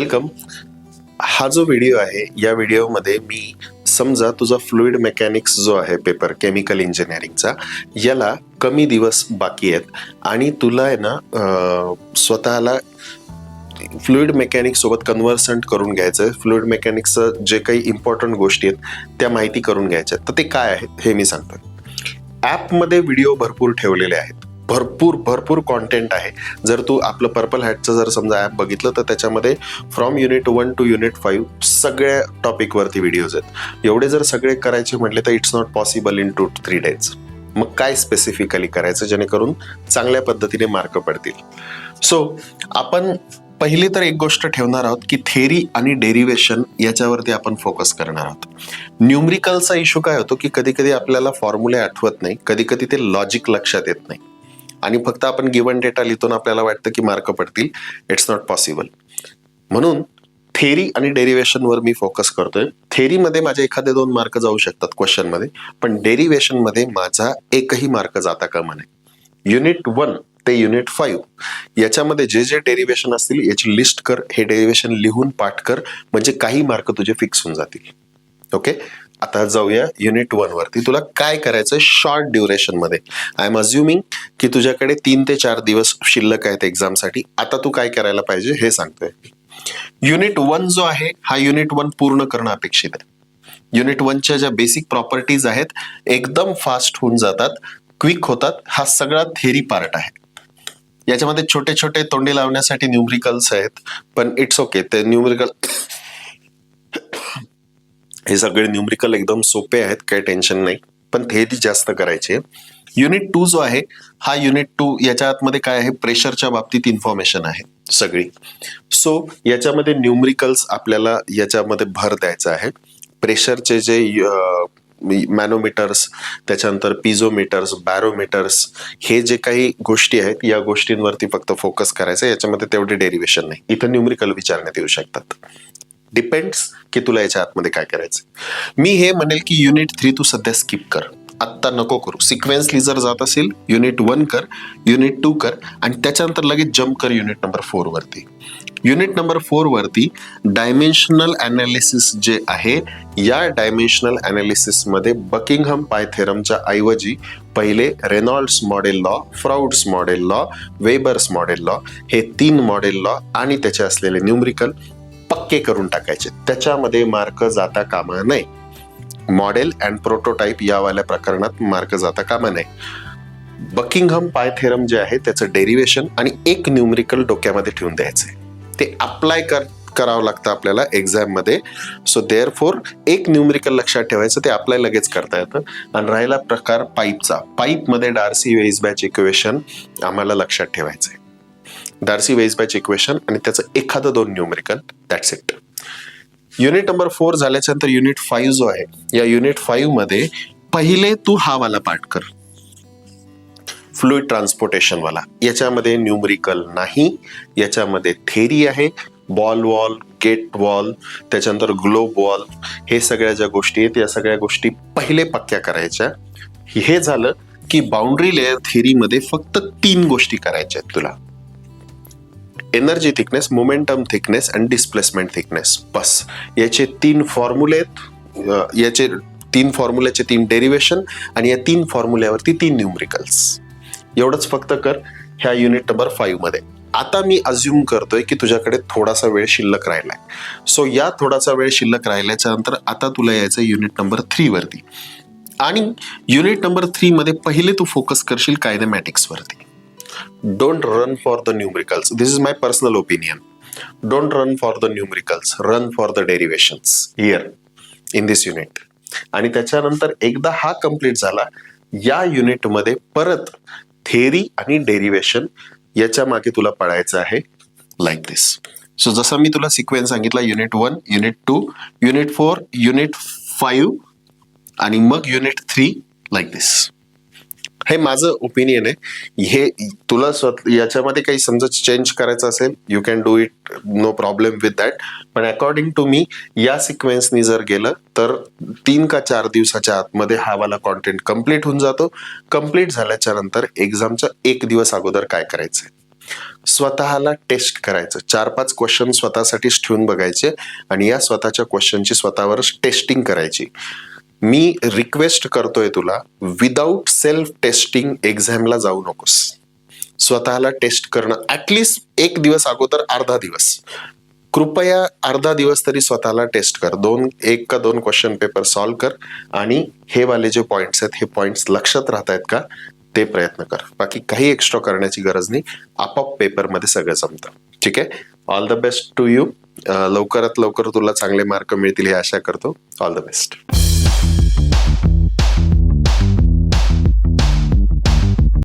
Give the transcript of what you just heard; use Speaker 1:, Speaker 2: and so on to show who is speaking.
Speaker 1: Welcome. हा जो video आहे या व्हिडिओमध्ये मी समजा तुझा फ्लुइड मेकॅनिक्स जो आहे पेपर केमिकल इंजिनिअरिंगचा याला कमी दिवस बाकी आहेत आणि तुला आहे ना स्वतःला फ्लुइड मेकॅनिक्स सोबत कन्व्हर्संट करून घ्यायचं. फ्लुइड मेकॅनिक्सचं जे काही इम्पॉर्टंट गोष्टी आहेत त्या माहिती करून घ्यायच्या. तर ते काय आहेत हे मी सांगतोय. ॲपमध्ये व्हिडिओ भरपूर ठेवलेले आहेत, भरपूर कॉन्टेंट आहे. जर तू आपलं पर्पल हॅटचं जर समजा ॲप बघितलं तर त्याच्यामध्ये फ्रॉम युनिट 1 टू युनिट 5 सगळ्या टॉपिकवरती व्हिडिओज आहेत. एवढे जर सगळे करायचे म्हटले तर it's not possible in 2-3 days. मग काय स्पेसिफिकली करायचं जेणेकरून चांगल्या पद्धतीने मार्क पडतील. सो आपण पहिली तर एक गोष्ट ठेवणार आहोत की थेरी आणि डेरिव्हेशन याच्यावरती आपण फोकस करणार आहोत. न्यूमरिकलचा इश्यू काय होतो की कधी कधी आपल्याला फॉर्म्युले आठवत नाही, कधी कधी ते लॉजिक लक्षात येत नाही आणि फक्त आपण गिव्हन डेटा लिहितो आपल्याला वाटतं की मार्क पडतील. It's not possible. म्हणून थेरी आणि डेरिव्हेशनवर मी फोकस करतोय. थेरीमध्ये माझे एखादे 2 मार्क जाऊ शकतात क्वेश्चनमध्ये, पण डेरिव्हेशनमध्ये माझा एकही मार्क जाता कामा नये. युनिट 1 ते युनिट 5 याच्यामध्ये जे जे डेरिव्हेशन असतील याची लिस्ट कर. हे डेरिव्हेशन लिहून पाठ कर, म्हणजे काही मार्क तुझे फिक्स होऊन जातील. ओके, आता जाऊया युनिट 1 वरती. तुला काय करायचं शॉर्ट ड्युरेशन मध्ये. आय एम अज्युमिंग की तुझ्याकडे 3 ते 4 दिवस शिल्लक आहेत एक्झामसाठी. आता तू काय करायला पाहिजे हे सांगतोय. युनिट 1 जो आहे हा युनिट 1 पूर्ण करणं अपेक्षित आहे. युनिट 1च्या ज्या बेसिक प्रॉपर्टीज आहेत एकदम फास्ट होऊन जातात, क्विक होतात. हा सगळा थेरी पार्ट आहे. याच्यामध्ये छोटे छोटे तोंडी लावण्यासाठी न्यूमरिकल्स आहेत, पण इट्स ओके. ते न्यूमरिकल हे सगळे न्यूमरिकल एकदम सोपे आहेत, काही टेन्शन नाही, पण थेरी जास्त करायची आहे. युनिट 2 जो आहे हा युनिट 2 याच्या आतमध्ये काय आहे, प्रेशरच्या बाबतीत इन्फॉर्मेशन आहे सगळी. सो याच्यामध्ये न्यूमरिकल्स आपल्याला याच्यामध्ये भर द्यायचा आहे. प्रेशरचे जे मॅनोमीटर्स, त्याच्यानंतर पिझोमीटर्स, बॅरोमीटर्स, हे जे काही गोष्टी आहेत या गोष्टींवरती फक्त फोकस करायचं. याच्यामध्ये तेवढे डेरिव्हेशन नाही. इथं न्यूमरिकल विचारण्यात येऊ शकतात. डिपेंड्स की तुला याच्या आतमध्ये काय करायचं. मी हे म्हणेल की युनिट 3 तू सध्या स्किप कर, आत्ता नको करू. सिक्वेन्सली जर जात असेल युनिट 1 कर, युनिट 2 कर आणि त्याच्यानंतर लगेच जम्प कर युनिट नंबर 4 वरती. युनिट नंबर 4 वरती डायमेन्शनल अनालिसिस जे आहे, या डायमेन्शनल अनालिसिस मध्ये बकिंगहम पाय थेरमच्या ऐवजी पहिले Reynolds model law, Froude's model law, Weber's model law, हे 3 मॉडेल लॉ आणि त्याचे असलेले न्यूमरिकल पक्के करून टाकायचे. त्याच्यामध्ये मार्क जाता कामा नये. मॉडेल अँड प्रोटोटाइप यावाल्या प्रकरणात मार्क जाता कामा नये. बकिंगहम पाय थेरम जे आहे त्याचं डेरिव्हेशन आणि एक न्यूमरिकल डोक्यामध्ये ठेवून द्यायचंय. ते अप्लाय करावं लागतं आपल्याला एक्झाम मध्ये. सो देअर फोर एक न्यूमरिकल लक्षात ठेवायचं, ते अप्लाय लगेच करता येतं. आणि राहिला प्रकार पाईपचा. पाईपमध्ये डार्सी-वेईसबॅच इक्वेशन आम्हाला लक्षात ठेवायचंय. डार्सी-वेईसबॅच इक्वेशन आणि त्याचं एखादं 2 numerical, that's it. Unit number 4 झाल्याच्या नंतर युनिट 5 जो आहे, या युनिट 5 मध्ये पहिले तू हा वाला पाठ कर, फ्लुइड ट्रान्सपोर्टेशन वाला. याच्यामध्ये न्यूमरिकल नाही, याच्यामध्ये थेरी आहे. बॉल वॉल, गेट वॉल, त्याच्यानंतर ग्लोब वॉल, हे सगळ्या ज्या गोष्टी आहेत या सगळ्या गोष्टी पहिले पक्क्या करायच्या. हे झालं की बाउंड्री लेअर थेरीमध्ये फक्त 3 गोष्टी करायच्या आहेत तुला. एनर्जी थिकनेस, मोमेंटम थिकनेस आणि डिस्प्लेसमेंट थिकनेस. बस याचे 3 फॉर्म्युले आहेत. याचे 3 फॉर्म्युल्याचे 3 डेरिव्हेशन आणि या 3 फॉर्म्युल्यावरती 3 न्यूमरिकल्स. एवढंच फक्त कर ह्या युनिट नंबर 5 मध्ये. आता मी अज्युम करतोय की तुझ्याकडे थोडासा वेळ शिल्लक राहिलाय. सो या थोडासा वेळ शिल्लक राहिल्याच्या नंतर आता तुला यायचं युनिट नंबर 3 वरती. आणि युनिट नंबर 3 मध्ये पहिले तू फोकस करशील कायनेमॅटिक्स वरती. Don't run for the numericals. This is my personal opinion. Don't run for the numericals, run for the derivations here in this unit. आणि त्याच्यानंतर एकदा हा कम्प्लीट झाला, या युनिटमध्ये परत थेरी आणि डेरिव्हेशन याच्या मागे तुला पडायचं आहे लाईक दिस. सो जसं मी तुला सिक्वेन्स सांगितला, युनिट 1, युनिट 2, युनिट 4, युनिट 5 आणि मग युनिट 3 लाईक दिस. हे माझं ओपिनियन आहे. हे तुला याच्यामध्ये काही समजा चेंज करायचं असेल, you can do it, no problem with that. पण अकॉर्डिंग टू मी या सिक्वेन्सनी जर गेलं तर 3 का 4 दिवसाच्या आतमध्ये हा वाला कॉन्टेंट कम्प्लीट होऊन जातो. कम्प्लीट झाल्याच्या नंतर एक्झामच्या 1 दिवस अगोदर काय करायचंय, स्वतःला टेस्ट करायचं, 4-5 क्वेश्चन स्वतःसाठीच ठेवून बघायचे आणि या स्वतःच्या क्वेश्चनची स्वतःवरच टेस्टिंग करायची. मी रिक्वेस्ट करतोय तुला, विदाऊट सेल्फ टेस्टिंग एक्झामला जाऊ नकोस. स्वतःला टेस्ट करणं ऍटलिस्ट 1 दिवस अगोदर, अर्धा दिवस, कृपया अर्धा दिवस तरी स्वतःला टेस्ट कर. 1 का 2 क्वेश्चन पेपर सॉल्व्ह कर आणि हे वाले जे पॉइंट्स आहेत, हे पॉइंट्स लक्षात राहत आहेत का ते प्रयत्न कर. बाकी काही एक्स्ट्रा करण्याची गरज नाही, आपोआप पेपरमध्ये सगळं जमतं. ठीक आहे. All the best to you. लवकरात लवकर तुला चांगले मार्क मिळतील ही आशा करतो. All the best.